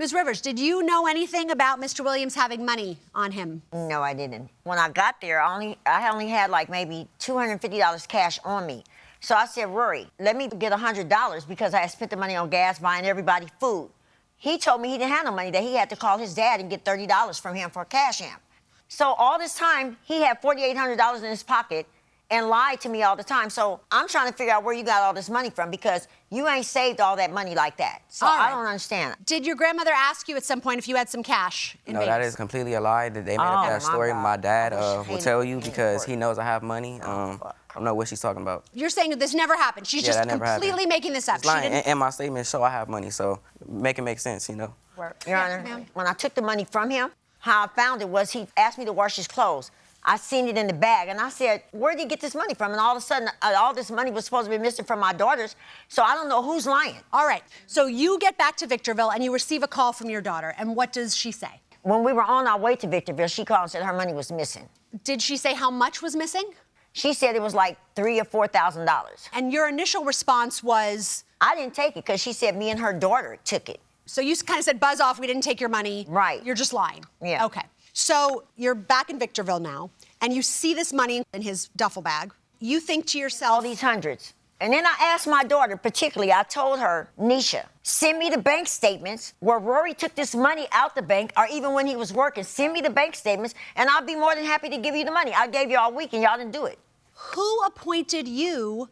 Ms. Rivers, did you know anything about Mr. Williams having money on him? No, I didn't. When I got there, I only had like maybe $250 cash on me. So I said, Rory, let me get $100 because I had spent the money on gas, buying everybody food. He told me he didn't have no money, that he had to call his dad and get $30 from him for a cash amp. So all this time, he had $4,800 in his pocket and lied to me all the time. So I'm trying to figure out where you got all this money from, because you ain't saved all that money like that. So I don't understand. Did your grandmother ask you at some point if you had some cash in Vegas? No, that is completely a lie. That they made up that story. My dad will tell you because he knows I have money. I don't know what she's talking about. You're saying that this never happened. She's just completely making this up. She's lying. And my statements show I have money, so make it make sense, you know. Your Honor, when I took the money from him, how I found it was he asked me to wash his clothes. I seen it in the bag, and I said, where did you get this money from? And all of a sudden, all this money was supposed to be missing from my daughters, so I don't know who's lying. All right, so you get back to Victorville, and you receive a call from your daughter, and what does she say? When we were on our way to Victorville, she called and said her money was missing. Did she say how much was missing? She said it was like $3,000 or $4,000. And your initial response was? I didn't take it, because she said me and her daughter took it. So you kind of said, buzz off, we didn't take your money. Right. You're just lying. Yeah. Okay. So you're back in Victorville now, and you see this money in his duffel bag. You think to yourself, all these hundreds. And then I asked my daughter, particularly, I told her, Nisha, send me the bank statements where Rory took this money out the bank, or even when he was working, send me the bank statements, and I'll be more than happy to give you the money. I gave you all week, and y'all didn't do it. Who appointed you,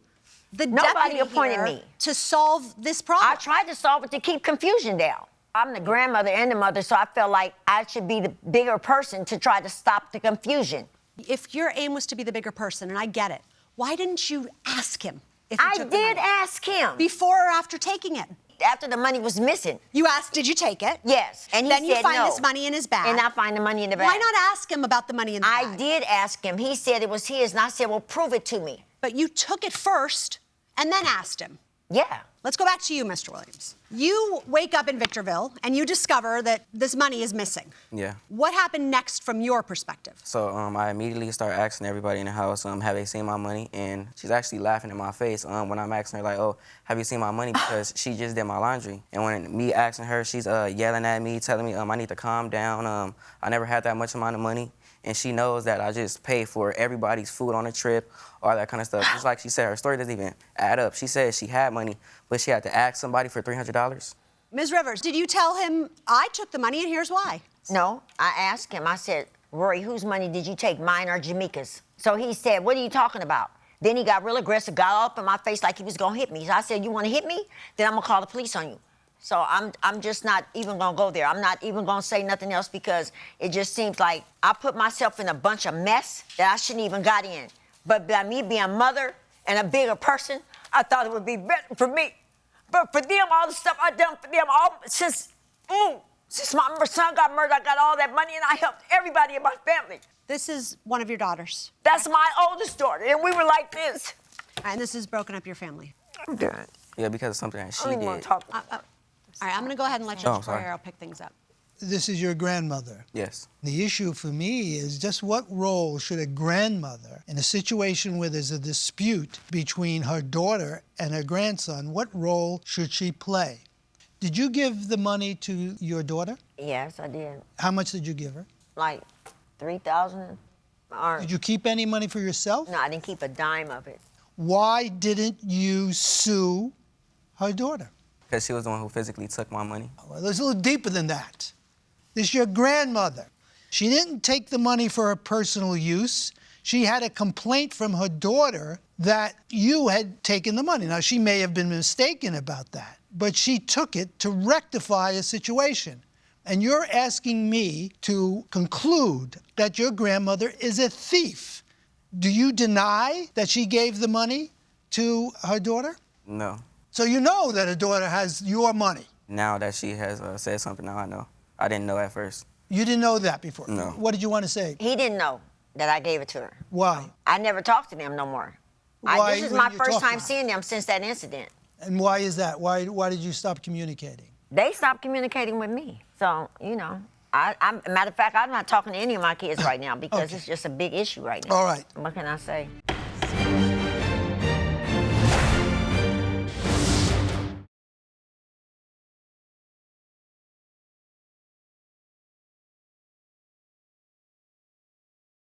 the Nobody deputy appointed here, me to solve this problem? I tried to solve it to keep confusion down. I'm the grandmother and the mother, so I felt like I should be the bigger person to try to stop the confusion. If your aim was to be the bigger person, and I get it, why didn't you ask him if he I took the did money? ask him. Before or after taking it? After the money was missing. You asked, did you take it? Yes. And he then said you find no. this money in his bag. And I find the money in the bag. Why not ask him about the money in the bag? I did ask him. He said it was his, and I said, well, prove it to me. But you took it first and then asked him. Yeah. Let's go back to you, Mr. Williams. You wake up in Victorville and you discover that this money is missing. Yeah. What happened next from your perspective? So I immediately start asking everybody in the house, have they seen my money? And she's actually laughing in my face when I'm asking her, like, oh, have you seen my money? Because she just did my laundry. And when me asking her, she's yelling at me, telling me I need to calm down. I never had that much amount of money. And she knows that I just pay for everybody's food on the trip, all that kind of stuff. Just like she said, her story doesn't even add up. She said she had money, but she had to ask somebody for $300. Ms. Rivers, did you tell him, I took the money and here's why? No, I asked him. I said, Rory, whose money did you take, mine or Jamaica's? So he said, what are you talking about? Then he got real aggressive, got up in my face like he was gonna hit me. So I said, you wanna hit me? Then I'm gonna call the police on you. So I'm just not even gonna go there. I'm not even gonna say nothing else, because it just seems like I put myself in a bunch of mess that I shouldn't even got in. But by me being a mother and a bigger person, I thought it would be better for me. But for them, all the stuff I done for them, since my son got murdered, I got all that money and I helped everybody in my family. This is one of your daughters. That's my oldest daughter, and we were like this. And this has broken up your family. I'm done. Yeah, because of something that she I don't even want did. to talk about it. All right, I'm gonna go ahead and let Judge Ferrero pick things up. This is your grandmother. Yes. The issue for me is just what role should a grandmother, in a situation where there's a dispute between her daughter and her grandson, what role should she play? Did you give the money to your daughter? Yes, I did. How much did you give her? Like $3,000. Did you keep any money for yourself? No, I didn't keep a dime of it. Why didn't you sue her daughter? Because she was the one who physically took my money. Well, it's a little deeper than that. This is your grandmother. She didn't take the money for her personal use. She had a complaint from her daughter that you had taken the money. Now, she may have been mistaken about that, but she took it to rectify a situation. And you're asking me to conclude that your grandmother is a thief. Do you deny that she gave the money to her daughter? No. So you know that her daughter has your money? Now that she has said something, now I know. I didn't know at first. You didn't know that before? No. What did you want to say? He didn't know that I gave it to her. Why? I never talked to them no more. Why This is wouldn't my you first talk to time them? seeing them since that incident. And why is that? Why did you stop communicating? They stopped communicating with me. So, you know, matter of fact, I'm not talking to any of my kids right now because Okay. it's just a big issue right now. All right. What can I say?